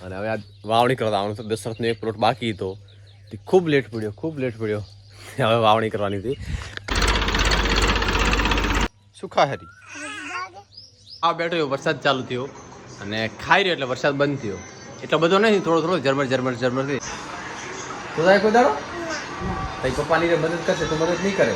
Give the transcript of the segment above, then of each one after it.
અને હવે આ વાવણી કરવા આવવાનું તો દશરથનો એક પ્લોટ બાકી હતો, ખૂબ લેટ પડ્યો. હવે વાવણી કરવાની હતી. સુખાહરી આ બેઠો એવો વરસાદ ચાલુ થયો અને ખાઈ રહ્યો એટલે વરસાદ બંધ થયો. એટલો બધો નહીં, થોડો ઝરમર થઈ. તો થાય કોઈ દાડો તારી પપ્પાની મદદ કરશે તો મદદ નહીં કરે.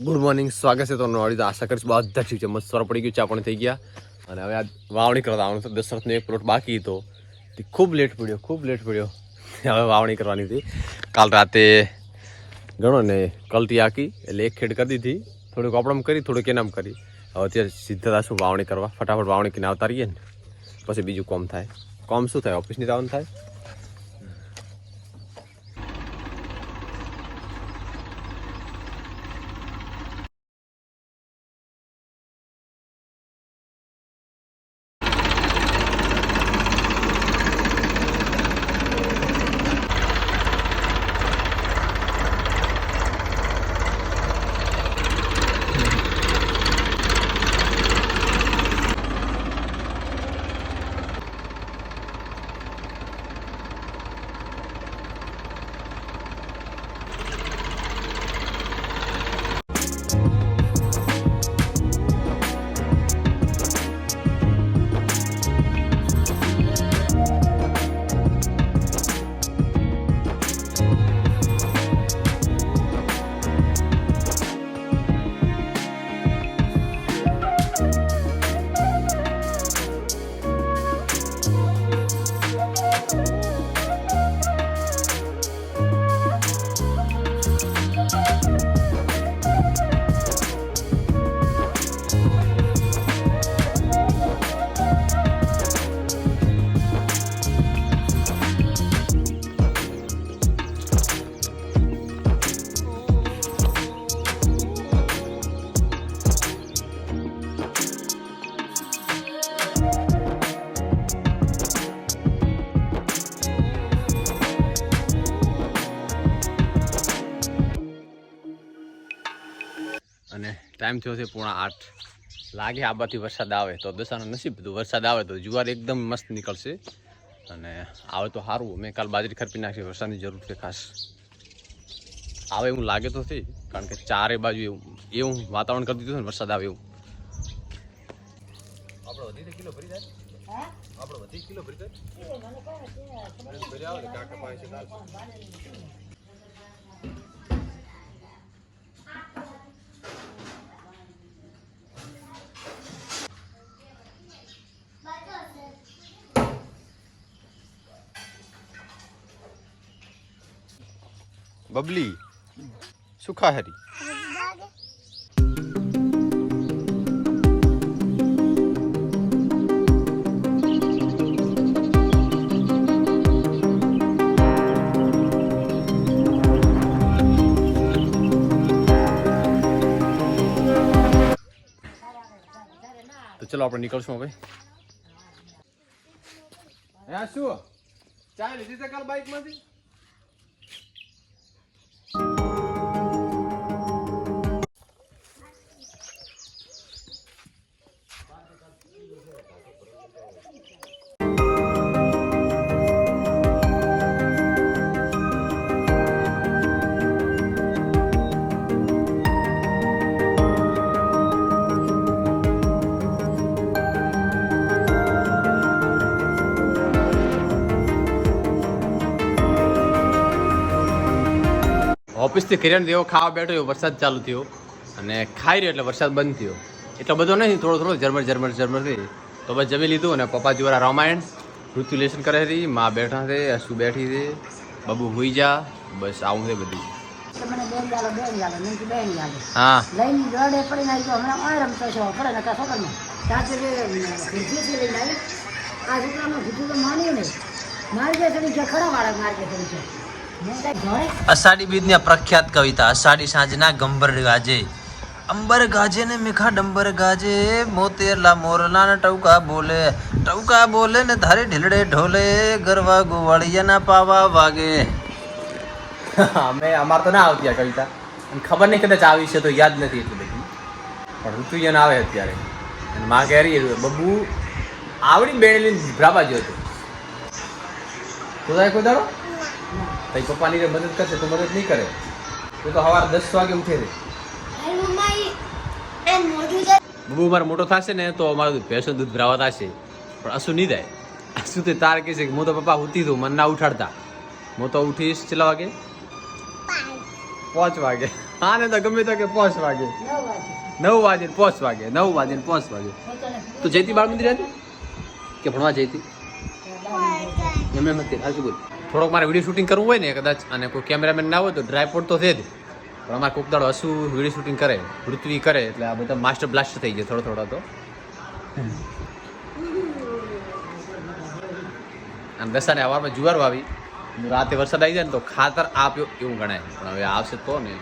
ગુડ મોર્નિંગ, સ્વાગત છે તમારું. વાળી તો આશા કરીશ બધા ઠીક છે, મસ્ત સવાર પડી ગયું, ચા પણ થઈ ગયા. અને હવે આ વાવણી કરવા આવવાનું તો દશરથનો એક પ્લોટ બાકી હતો, ખૂબ લેટ પડ્યો. હવે વાવણી કરવાની હતી. કાલ રાતે ગણો ને કલટી આકી એટલે એક ખેડ કરી દીધી, થોડુંક આપણામ કરી, થોડુંક એનામ કરી. હવે અત્યારે સીધા શું વાવણી કરવા, ફટાફટ વાવણી કરીને આવતા રહીએ ને પછી બીજું કોમ થાય. કોમ શું થાય, ઓફિસની જવાનું થાય. અને ટાઈમ થયો છે 7:30. લાગે આ બાજુથી વરસાદ આવે તો દશાનું નસીબ બધું. વરસાદ આવે તો જુવાર એકદમ મસ્ત નીકળશે અને આવે તો સારું. મેં કાલ બાજરી ખરપી નાખી, વરસાદની જરૂર છે ખાસ. આવે એવું લાગે તો છે, કારણ કે ચારે બાજુ એવું વાતાવરણ કરી દીધું ને વરસાદ આવે એવું. આપણો વધી કિલો ભરી જાય, આપણો વધી કિલો ભરી જાય. બબલી સુખાહરી તો ચલો આપણે નીકળશું હવે. શું ચા લીધી છે કાલ બાઈક માંથી? ઓફિસથી કિરણ દેવો ખાવા બેઠો એવો વરસાદ ચાલુ થયો અને ખાઈ રહ્યો એટલે વરસાદ બંધ થયો. એટલો બધો નહીં, થોડો ઝરમર થઈ. તો બસ જમી લીધું અને પપ્પા જોરા રામાયણ ઋતુ લેશન કરે છે. માં બેઠા છે, અશુ બેઠી છે, બબુ હુઈ જા. બસ આવું છે બધું. તો મને બેન ગાલો નહીં કે બેન ગાલો હા લઈને દોડે પડી નાખી તો હમણાં ઓય રમતો છો પડે નકા છોકરમાં સાથે ખુરશીથી લઈને આવી આ છોકરામાં ખુરશી તો માન્યું નહીં મારી જે થોડી છે ખરા વાળા મારી જે થોડી છે મેં કાંઈ ઘોડે અષાઢી બીજની આ પ્રખ્યાત કવિતા અષાઢી સાંજના ગંબર ગાજે અંબર ગાજે ને મીઠા ડંબર ગાજે મોતેરલા મોરલા ને ટવકા બોલે ને ધારે ઢીલડે ઢોલે ગરવા ગોવાળિયાના પાવા વાગે. અમે અમારે તો ના આવતી આ કવિતા અને ખબર નહીં કદાચ આવી છે તો યાદ નથી એટલી બધી પણ ઋતુયન આવે અત્યારે અને માં કહેરી બબુ આવડી બેણી ભીભરા જો હતો તો થાય કોઈ દાડો તારી પપ્પાની મદદ કરશે તો મદદ નહીં કરે તો સવારે 10 વાગે ઉઠે છે. બબુ મારે મોટો થશે ને તો અમારું ભેંસો દૂધ ભરાવા થશે પણ અસુ નહીં થાય. અસુ તો તાર કહે છે કે હું તો પપ્પા ઉઠી તું મને ના ઉઠાડતા હું તો ઉઠીશ કેટલા વાગે 5 વાગે હા ને તો ગમે તો કે 5 વાગે 9 વાગે 5 વાગે 9 વાગે 5 વાગે તો જયતી બાળ મંદિર હતી કે ભણવા જઈતી એમ નથી હાજુ બોલ. થોડોક મારે વિડીયો શૂટિંગ કરવું હોય ને કદાચ અને કોઈ કેમેરામેન ના હોય તો ડ્રાયપોડ તો છે જ પણ અમારે કોક દાડો હસું વિડીયો શૂટિંગ કરે પૃથ્વી કરે એટલે આ બધા માસ્ટર બ્લાસ્ટ થઈ જાય થોડો તો અને દસાને સવારમાં જુવાર વાવી રાતે વરસાદ આવી જાય ને તો ખાતર આપ્યો એવું ગણાય પણ હવે આવશે તો ને.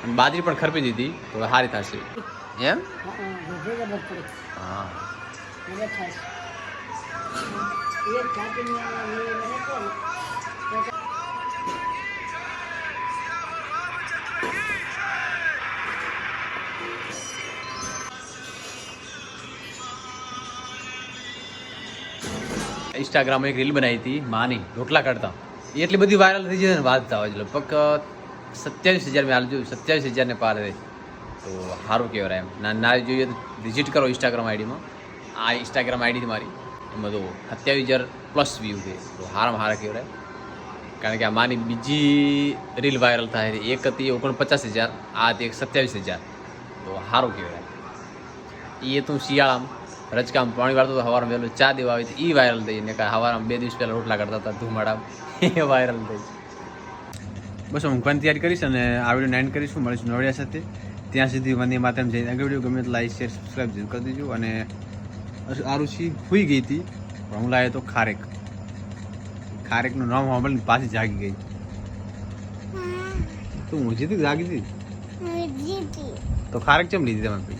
અને બાજરી પણ ખરપી દીધી તો હવે સારી થશે એમ. હા ઇન્સ્ટાગ્રામમાં એક રીલ બનાવી હતી માની રોટલા કાઢતા એ એટલી બધી વાયરલ થઈ જાય ને વાત થવા જ લગભગ 27,000 મેં હાલ જોયું 27,000 ને પાર રહે તો સારું કહેવાય એમ ના જોઈએ તો વિઝિટ કરો ઇન્સ્ટાગ્રામ આઈડીમાં આ ઇન્સ્ટાગ્રામ આઈડી મારી એમાં તો 27,000+ વ્યૂ છે તો હારામાં હારા કહેવાય કારણ કે આ માની બીજી રીલ વાયરલ થાય એક હતી 49,000 આ હતી 27,000 તો સારું કહેવાય. એ તું શિયાળામાં રજકામ પાણી વાળતો તો સવારમાં વહેલું ચા દેવા આવી તો એ વાયરલ થઈ ને સવારમાં 2 દિવસ પહેલાં રોટલા કરતા હતા ધુમાડામાં એ વાયરલ થઈ. બસ હું ઊંઘવાની તૈયારી કરીશ અને આ વિડીયો એન્ડ કરીશું મળીશું નવડિયા સાથે. ત્યાં સુધી વંદે માતરમ જઈને આગળ વિડીયો ગમે તો લાઈક શેર સબસ્ક્રાઈબ જરૂર કરી દેજો. અને આરુષિ સૂઈ ગઈ હતી પણ હું લાવ્યો તો ખારેકનું નામ સાંભળીને પાછી જાગી ગઈ. તું ઊંઘી હતી જાગી હતી તો ખારેક કેમ લીધી તમે?